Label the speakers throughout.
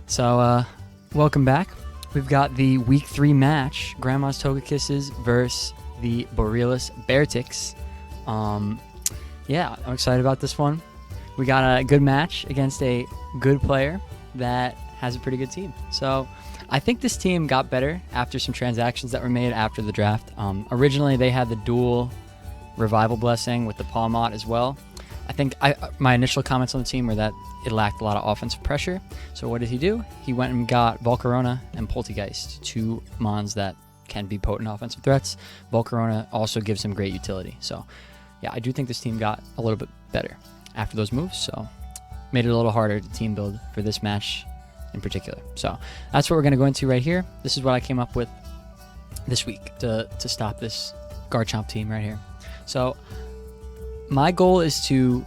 Speaker 1: So, welcome back. We've got the week 3 match, Grandma's Toga Kisses versus the Borealis Beartics. Yeah, I'm excited about this one. We got a good match against a good player that has a pretty good team. So, I think this team got better after some transactions that were made after the draft. Originally, they had the dual revival blessing with the Palmot as well. I think my initial comments on the team were that it lacked a lot of offensive pressure. So what did he do? He went and got Volcarona and Poltergeist, 2 mons that can be potent offensive threats. Volcarona also gives him great utility. So yeah, I do think this team got a little bit better after those moves. So made it a little harder to team build for this match in particular. So that's what we're going to go into right here. This is what I came up with this week to stop this Garchomp team right here. So my goal is to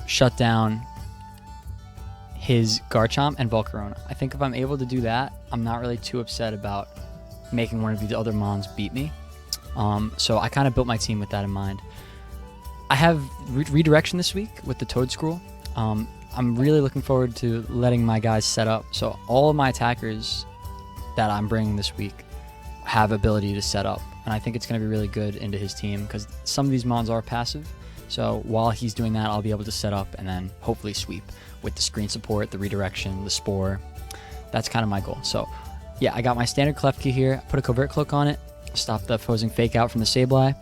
Speaker 1: shut down his Garchomp and Volcarona. I think if I'm able to do that, I'm not really too upset about making one of these other mons beat me. So I kind of built my team with that in mind. I have redirection this week with the Toedscruel. I'm really looking forward to letting my guys set up. So all of my attackers that I'm bringing this week have ability to set up. And I think it's going to be really good into his team because some of these mons are passive. So while he's doing that, I'll be able to set up and then hopefully sweep with the screen support, the redirection, the spore. That's kind of my goal. So yeah, I got my standard Klefki here. Put a Covert Cloak on it. Stop the opposing fake out from the Sableye.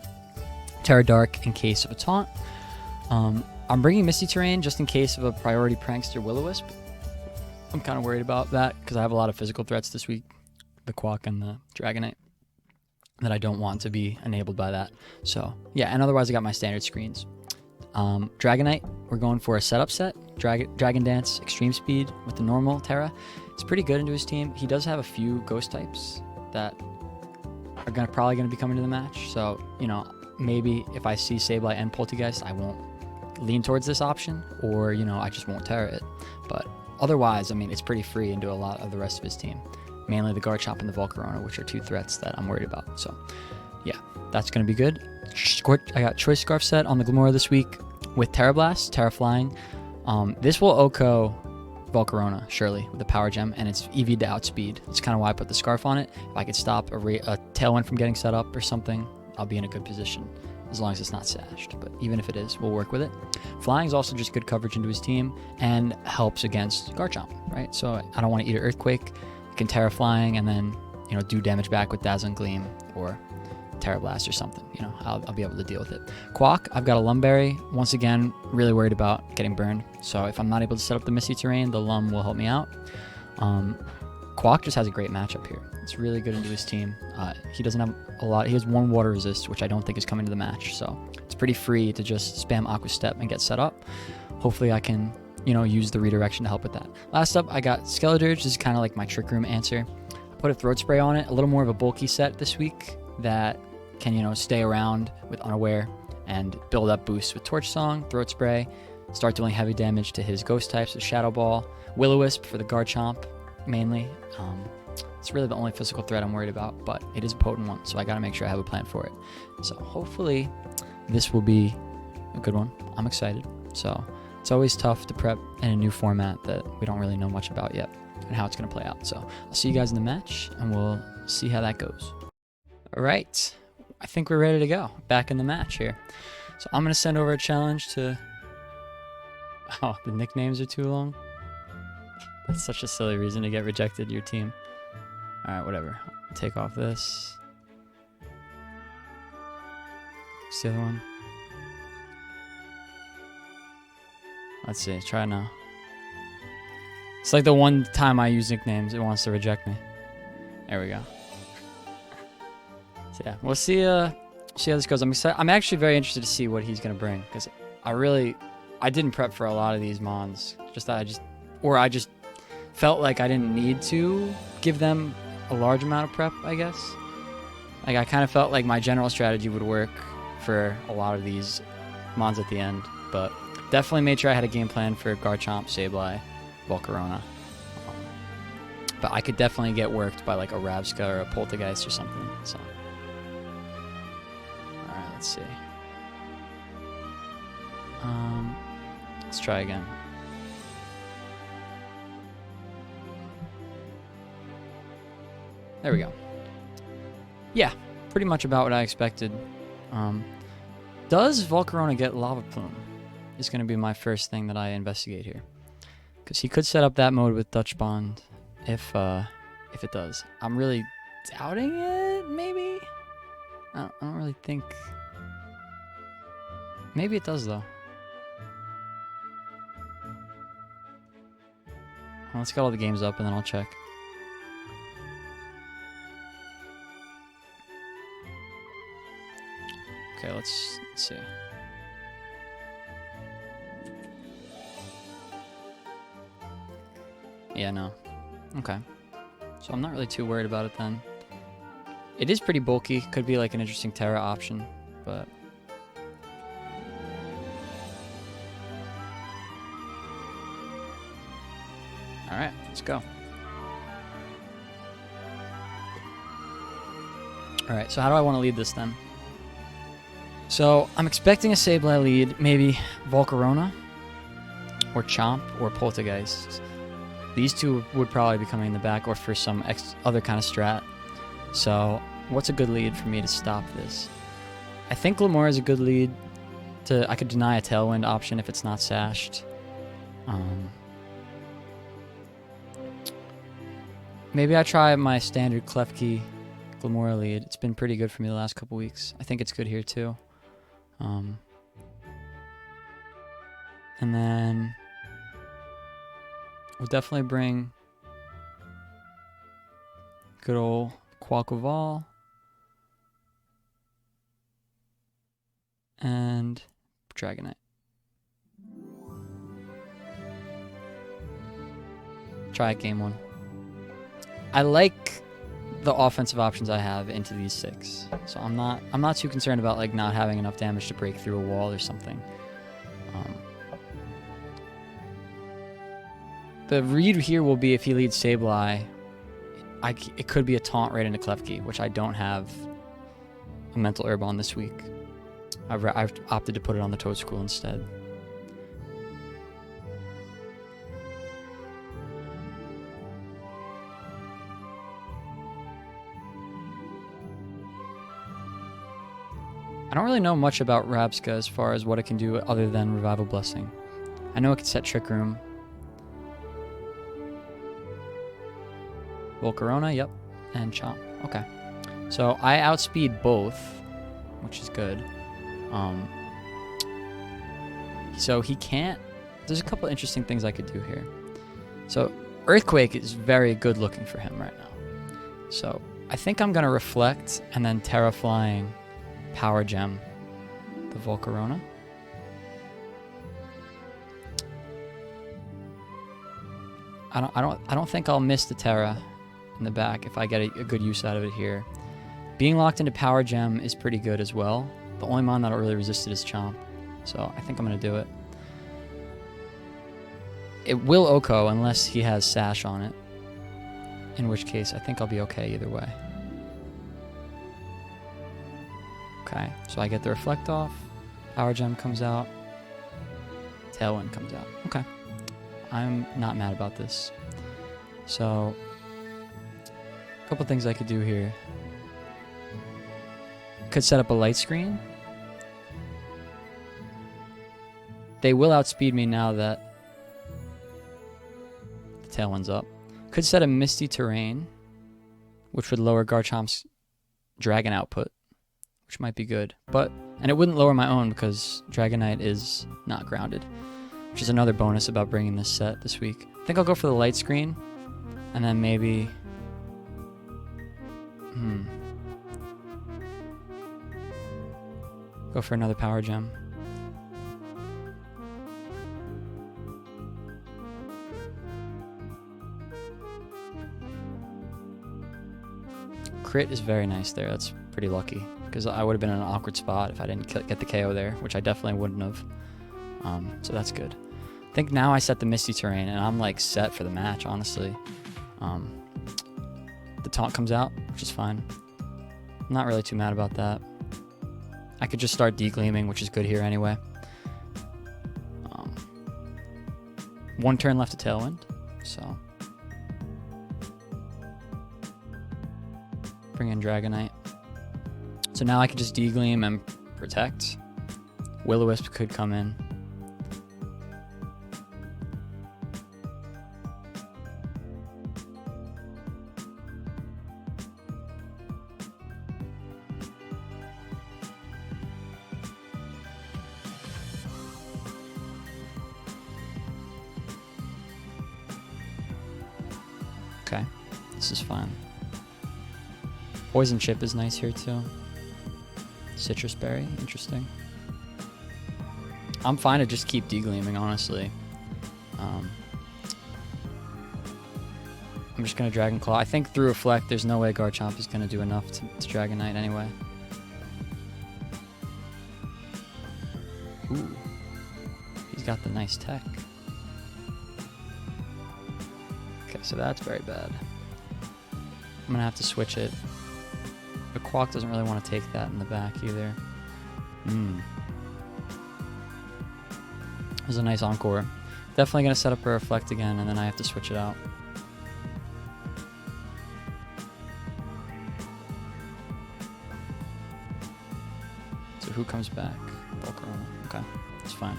Speaker 1: Terra Dark in case of a taunt. I'm bringing Misty Terrain just in case of a priority Prankster Will-O-Wisp. I'm kind of worried about that because I have a lot of physical threats this week. The Quack and the Dragonite that I don't want to be enabled by that. So yeah, and otherwise I got my standard screens. Dragonite, we're going for a setup set. Dragon Dance, Extreme Speed with the normal Terra. It's pretty good into his team. He does have a few ghost types that are probably going to be coming to the match. So, you know, maybe if I see Sableye and Poltergeist, I won't lean towards this option, or, you know, I just won't Terra it. But otherwise, I mean, it's pretty free into a lot of the rest of his team. Mainly the Garchomp and the Volcarona, which are 2 threats that I'm worried about. So, yeah, that's going to be good. I got Choice Scarf set on the Glamora this week with Terra Blast, Terra Flying. This will OHKO Volcarona, surely, with the Power Gem, and it's EV to outspeed. That's kind of why I put the Scarf on it. If I could stop a Tailwind from getting set up or something, I'll be in a good position, as long as it's not sashed. But even if it is, we'll work with it. Flying is also just good coverage into his team and helps against Garchomp, right? So I don't want to eat an Earthquake. You can Terra Flying and then, you know, do damage back with Dazzling Gleam or Terra Blast or something. You know, I'll be able to deal with it. Quack, I've got a Lumberry. Once again, really worried about getting burned. So if I'm not able to set up the Misty Terrain, the Lum will help me out. Quack just has a great matchup here. It's really good into his team. He doesn't have a lot. He has 1 Water Resist, which I don't think is coming to the match. So it's pretty free to just spam Aqua Step and get set up. Hopefully I can, you know, use the redirection to help with that. Last up, I got Skeledirge. This is kind of like my Trick Room answer. I put a Throat Spray on it. A little more of a bulky set this week that can, you know, stay around with Unaware and build up boosts with Torch Song, Throat Spray, start dealing heavy damage to his ghost types with Shadow Ball, Will-O-Wisp for the Garchomp mainly. It's really the only physical threat I'm worried about, but it is a potent one, so I gotta make sure I have a plan for it. So hopefully this will be a good one. I'm excited. So it's always tough to prep in a new format that we don't really know much about yet and how it's gonna play out. So I'll see you guys in the match and we'll see how that goes. All right, I think we're ready to go. Back in the match here. So I'm going to send over a challenge to... Oh, the nicknames are too long? That's such a silly reason to get rejected your team. All right, whatever. Take off this. What's the other one? Let's see, try it now. It's like the one time I use nicknames, it wants to reject me. There we go. So yeah, we'll see how this goes. I'm excited. I'm actually very interested to see what he's gonna bring because I didn't prep for a lot of these mons. I just felt like I didn't need to give them a large amount of prep, I guess. Like I kind of felt like my general strategy would work for a lot of these mons at the end, but definitely made sure I had a game plan for Garchomp, Sableye, Volcarona. But I could definitely get worked by like a Ravska or a Poltergeist or something. So. Let's see. Let's try again. There we go. Yeah, pretty much about what I expected. Does Volcarona get Lava Plume? Is going to be my first thing that I investigate here. Because he could set up that mode with Dutch Bond if it does. I'm really doubting it, maybe? I don't really think... Maybe it does, though. Let's get all the games up and then I'll check. Okay, let's see. Yeah, no. Okay. So I'm not really too worried about it then. It is pretty bulky. Could be like an interesting Terra option, but... Alright, let's go. Alright, so how do I want to lead this then? So, I'm expecting a Sableye lead, maybe Volcarona, or Chomp, or Poltergeist. These two would probably be coming in the back, or for some other kind of strat. So, what's a good lead for me to stop this? I think Glamora is a good lead. I could deny a Tailwind option if it's not sashed. Maybe I try my standard Klefki Glamora lead. It's been pretty good for me the last couple weeks. I think it's good here too. And then we'll definitely bring good old Quaquaval and Dragonite. Try it game one. I like the offensive options I have into these 6, so I'm not too concerned about like not having enough damage to break through a wall or something. The read here will be if he leads Sableye, it could be a taunt right into Klefki, which I don't have a mental herb on this week. I've opted to put it on the Toadstool instead. I don't really know much about Rabska as far as what it can do other than Revival Blessing. I know it can set Trick Room. Volcarona, yep, and Chomp. Okay. So I outspeed both, which is good. So he can't... There's a couple interesting things I could do here. So Earthquake is very good looking for him right now. So I think I'm going to Reflect and then Terra Flying Power Gem the Volcarona. I don't think I'll miss the Terra in the back if I get a good use out of it here. Being locked into Power Gem is pretty good as well. The only mon that'll really resist it is Chomp. So I think I'm going to do it. It will Oko unless he has Sash on it. In which case, I think I'll be okay either way. Okay, so I get the Reflect off. Power Gem comes out. Tailwind comes out. Okay. I'm not mad about this. So, a couple things I could do here. Could set up a light screen. They will outspeed me now that the Tailwind's up. Could set a Misty Terrain, which would lower Garchomp's Dragon output, which might be good. And it wouldn't lower my own because Dragonite is not grounded, which is another bonus about bringing this set this week. I think I'll go for the light screen, and then maybe... Go for another Power Gem. Crit is very nice there. That's pretty lucky, because I would have been in an awkward spot if I didn't get the KO there, which I definitely wouldn't have. So that's good. I think now I set the Misty Terrain, and I'm like set for the match, honestly. The taunt comes out, which is fine. I'm not really too mad about that. I could just start Degleaming, which is good here anyway. One turn left to Tailwind, so... bring in Dragonite. So now I can just Degleam and protect. Will-O-Wisp could come in. Okay, this is fine. Poison Chip is nice here too. Citrus Berry, interesting. I'm fine to just keep Degleaming, honestly. I'm just gonna Dragon Claw. I think through Reflect, there's no way Garchomp is gonna do enough to Dragonite anyway. Ooh, he's got the nice tech. Okay, so that's very bad. I'm gonna have to switch it. But Quack doesn't really want to take that in the back either. There's a nice Encore. Definitely gonna set up a Reflect again, and then I have to switch it out. So who comes back? Volcarona. Okay, it's fine.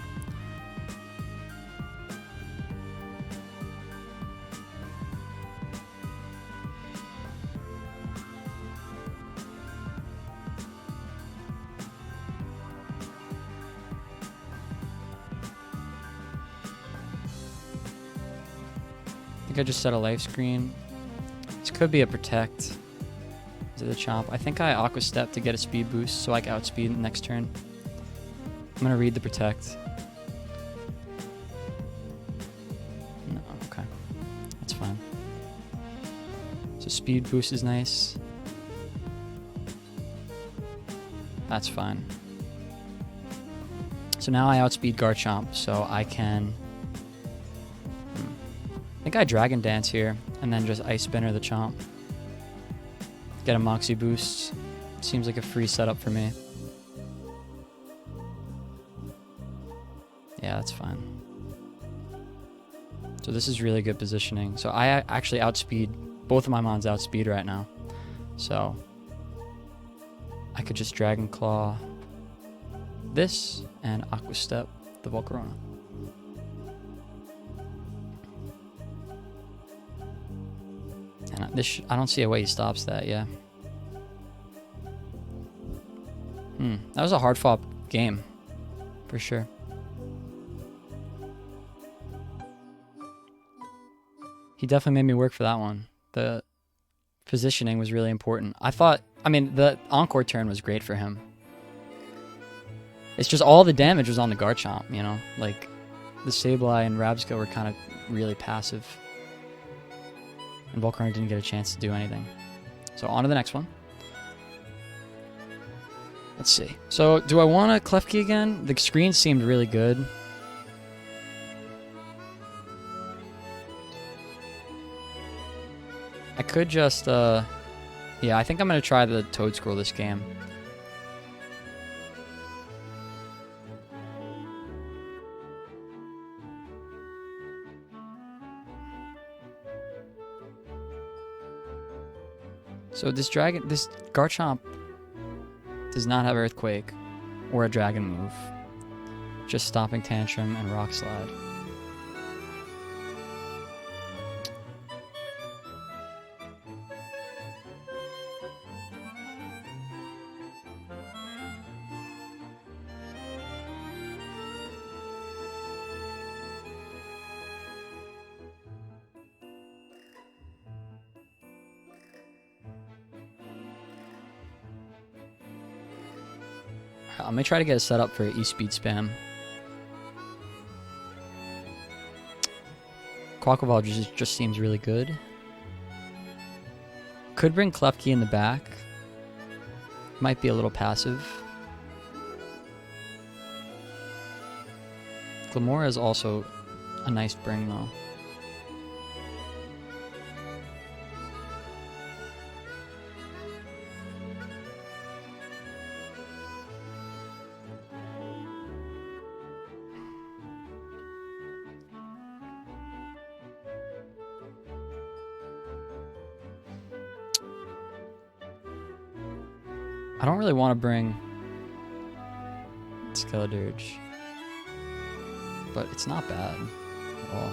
Speaker 1: I think I just set a life screen. This could be a Protect. Is it a Chomp? I think I Aqua Step to get a speed boost so I can outspeed next turn. I'm gonna read the Protect. No, okay. That's fine. So speed boost is nice. That's fine. So now I outspeed Garchomp, so I can... I think I Dragon Dance here, and then just Ice Spinner the Chomp. Get a Moxie boost. Seems like a free setup for me. Yeah, that's fine. So this is really good positioning. So I actually outspeed, both of my mons outspeed right now. So I could just Dragon Claw this and Aqua Step the Volcarona. And this I don't see a way he stops that, yeah. That was a hard fought game, for sure. He definitely made me work for that one. The positioning was really important. I mean, the Encore turn was great for him. It's just all the damage was on the Garchomp, you know? Like, the Sableye and Rabsco were kind of really passive. And Volcarona didn't get a chance to do anything. So on to the next one. Let's see. So do I want a Klefki again? The screen seemed really good. I could just, yeah, I think I'm going to try the Toad Scroll this game. So this Garchomp does not have Earthquake or a Dragon move. Just Stomping Tantrum and Rock Slide. I'm going to try to get a setup for E-Speed Spam. Quackleval just seems really good. Could bring Klefki in the back. Might be a little passive. Glamora is also a nice bring though. I don't really want to bring Skeledirge, but it's not bad at all.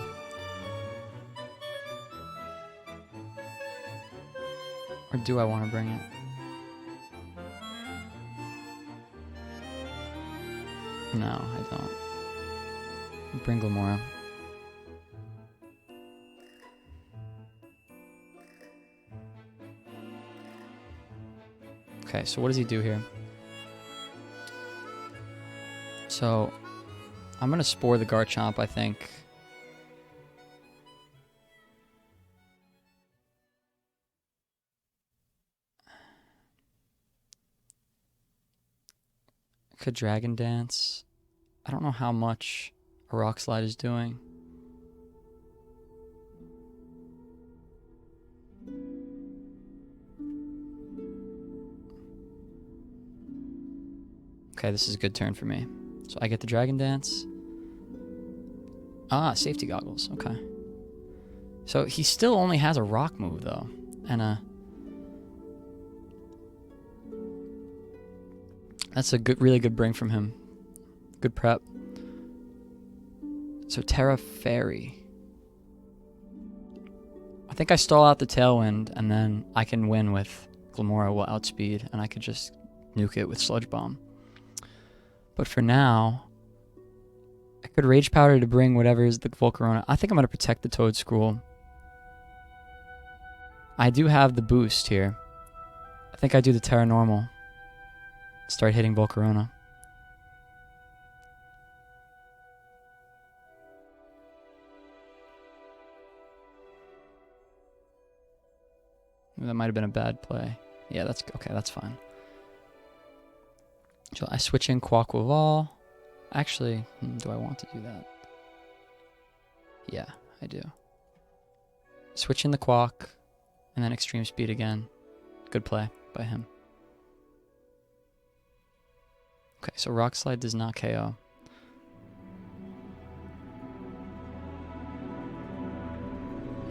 Speaker 1: Or do I want to bring it? No, I don't. Bring Glamora. Okay, so what does he do here? So, I'm going to Spore the Garchomp, I think. Could Dragon Dance. I don't know how much a Rock Slide is doing. Okay, this is a good turn for me. So I get the Dragon Dance. Ah, Safety Goggles. Okay. So he still only has a Rock move, though. And that's a really good bring from him. Good prep. So Terra Fairy. I think I stall out the Tailwind, and then I can win with Glamora will outspeed, and I could just nuke it with Sludge Bomb. But for now, I could Rage Powder to bring whatever is the Volcarona. I think I'm going to protect the Toedscruel. I do have the boost here. I think I do the Terra Normal. Start hitting Volcarona. That might have been a bad play. Yeah, that's okay. That's fine. So I switch in Quaquaval. Actually, do I want to do that? Yeah, I do. Switch in the Quack, and then Extreme Speed again. Good play by him. Okay, so Rock Slide does not KO.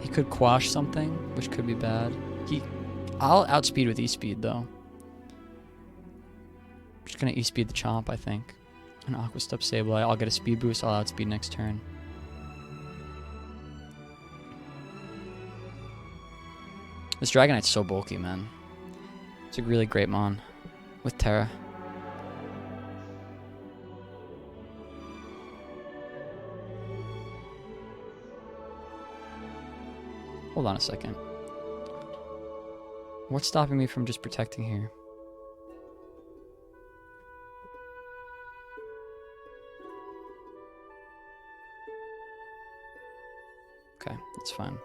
Speaker 1: He could quash something, which could be bad. I'll outspeed with E-Speed, though. Just gonna E-Speed the Chomp, I think. An Aqua Step Sableye. I'll get a speed boost. I'll outspeed next turn. This Dragonite's so bulky, man. It's a really great mon with Terra. Hold on a second. What's stopping me from just protecting here? Okay, that's fine.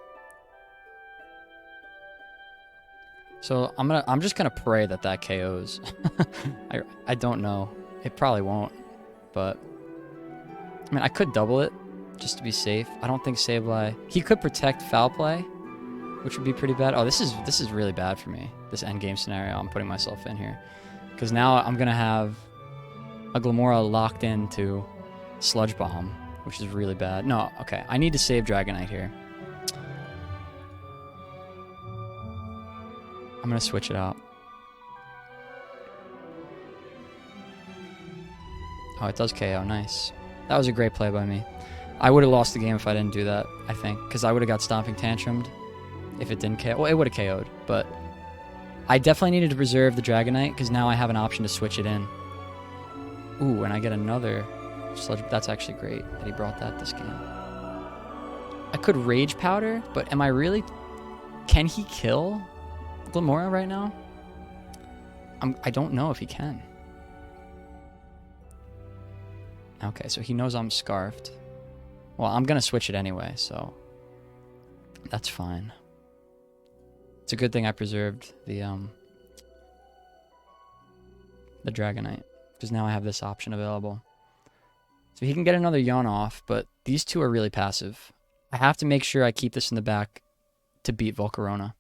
Speaker 1: So I'm just gonna pray that KOs. I don't know. It probably won't, but I mean I could double it just to be safe. I don't think Sableye. He could protect Foul Play, which would be pretty bad. Oh, this is really bad for me. This endgame scenario I'm putting myself in here, because now I'm gonna have a Glamora locked into Sludge Bomb, which is really bad. No, okay, I need to save Dragonite here. I'm gonna switch it out. Oh, it does KO. Nice. That was a great play by me. I would have lost the game if I didn't do that, I think, because I would have got Stomping Tantrumed if it didn't KO. Well, it would have KO'd, but I definitely needed to preserve the Dragonite because now I have an option to switch it in. Ooh, and I get another Sludge. That's actually great that he brought that this game. I could Rage Powder, but am I really... Can he kill Glamora right now? I don't know if he can. Okay, so he knows I'm Scarfed. Well, I'm going to switch it anyway, so that's fine. It's a good thing I preserved the Dragonite, because now I have this option available. So he can get another Yawn off, but these two are really passive. I have to make sure I keep this in the back to beat Volcarona.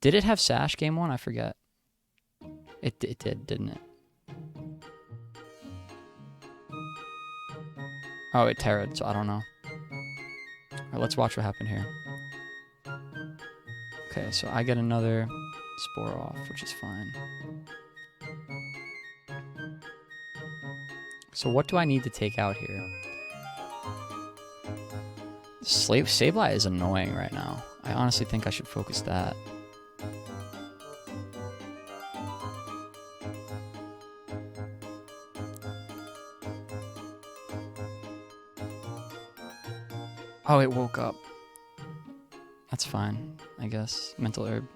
Speaker 1: Did it have Sash game 1? I forget. It did, didn't it? Oh, it Terra'd, so I don't know. Alright, let's watch what happened here. Okay, so I get another Spore off, which is fine. So what do I need to take out here? Sableye is annoying right now. I honestly think I should focus that. Oh, it woke up. That's fine, I guess. Mental herb.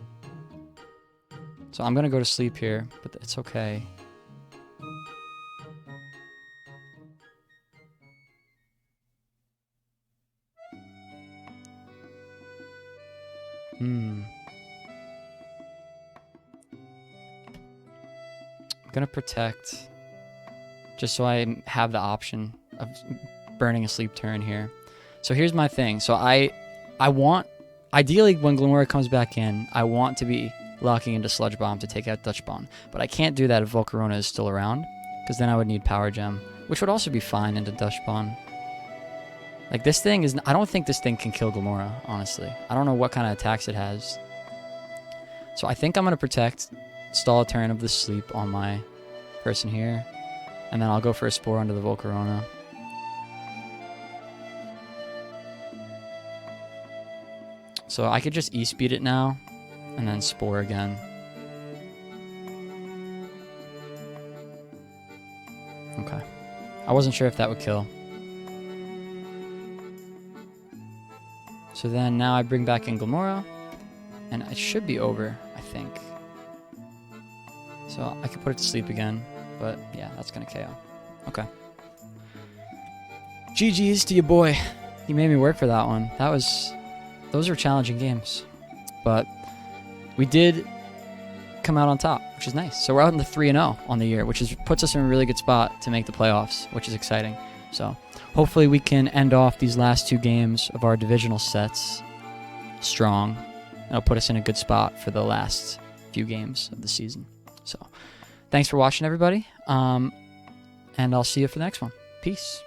Speaker 1: So I'm gonna go to sleep here, but it's okay. I'm gonna protect, just so I have the option of burning a sleep turn here. So here's my thing. So I want, ideally when Glimmora comes back in, I want to be locking into Sludge Bomb to take out Dutch Bomb. But I can't do that if Volcarona is still around, because then I would need Power Gem, which would also be fine into Dutch Bomb. Like this thing is, I don't think this thing can kill Glimmora, honestly. I don't know what kind of attacks it has. So I think I'm going to protect, stall a turn of the sleep on my person here, and then I'll go for a Spore under the Volcarona. So I could just E-speed it now, and then Spore again. Okay. I wasn't sure if that would kill. So then now I bring back in Glimmora, and it should be over, I think. So I could put it to sleep again, but yeah, that's gonna KO. Okay. GG's to your boy. You made me work for that one. Those were challenging games, but we did come out on top, which is nice. So we're out in the 3-0 on the year, which puts us in a really good spot to make the playoffs, which is exciting. So hopefully we can end off these last 2 games of our divisional sets strong. It'll put us in a good spot for the last few games of the season. So thanks for watching, everybody, and I'll see you for the next one. Peace.